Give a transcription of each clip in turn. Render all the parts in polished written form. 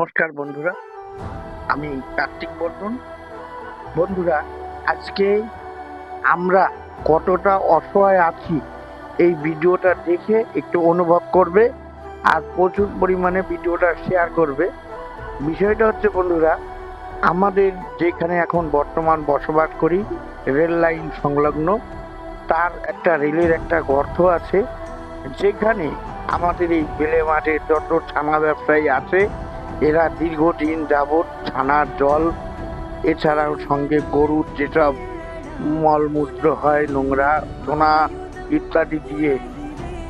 নমস্কার বন্ধুরা, আমি কার্তিক বর্ধন। বন্ধুরা, আজকে আমরা কতটা অসহায় আছি এই ভিডিওটা দেখে একটু অনুভব করবে আর প্রচুর পরিমাণে ভিডিওটা শেয়ার করবে। বিষয়টা হচ্ছে বন্ধুরা, আমাদের যেখানে এখন বর্তমান বসবাস করি রেল লাইন সংলগ্ন, তার একটা রেলের একটা গর্ত আছে, যেখানে আমাদের এই বেলে মাঠে যত ছানা ব্যবসায়ী আছে এরা দীর্ঘদিন যাবৎ ছানার জল, এছাড়াও সঙ্গে গরুর যেসব মলমূত্র হয়, নোংরা সোনা ইত্যাদি দিয়ে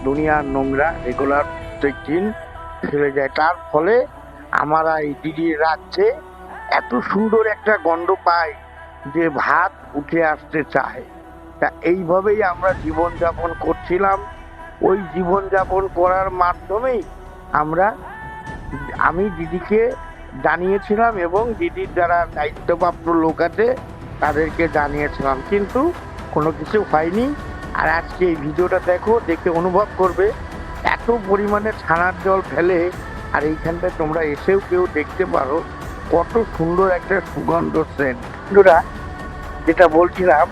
দুনিয়ার নোংরা রেগুলার প্রত্যেক দিন ফেলে যায়। তার ফলে আমরা এই দিদির রাজ্যে এত সুন্দর একটা গন্ধ পাই যে ভাত উঠে আসতে চায়। তা এইভাবেই আমরা জীবনযাপন করছিলাম। ওই জীবনযাপন করার মাধ্যমেই আমি দিদিকে জানিয়েছিলাম এবং দিদির যারা দায়িত্বপ্রাপ্ত লোক আছে তাদেরকে জানিয়েছিলাম, কিন্তু কোনো কিছু হয়নি। আর আজকে এই ভিডিওটা দেখো, দেখে অনুভব করবে এত পরিমাণে ছানার জল ফেলে। আর এইখানটায় তোমরা এসেও কেউ দেখতে পারো কত সুন্দর একটা সুগন্ধ সেন্ট। বন্ধুরা, যেটা বলছিলাম,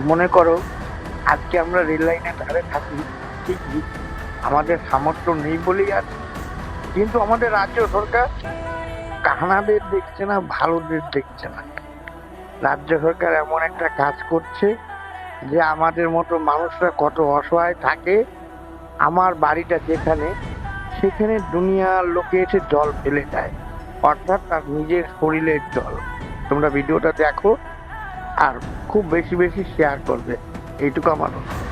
মনে করো আজকে আমরা রেল লাইনের ধারে থাকি, ঠিকই আমাদের সামর্থ্য নেই বলেই আছে, কিন্তু আমাদের রাজ্য সরকার কাহানাদের দেখছে না, ভালোদের দেখছে না। রাজ্য সরকার এমন একটা কাজ করছে যে আমাদের মতো মানুষরা কত অসহায় থাকে। আমার বাড়িটা যেখানে, সেখানে দুনিয়ার লোকে এসে জল ফেলে যায়, অর্থাৎ তার নিজের শরীরের জল। তোমরা ভিডিওটা দেখো আর খুব বেশি বেশি শেয়ার করবে, এইটুকু আমার অনুরোধ।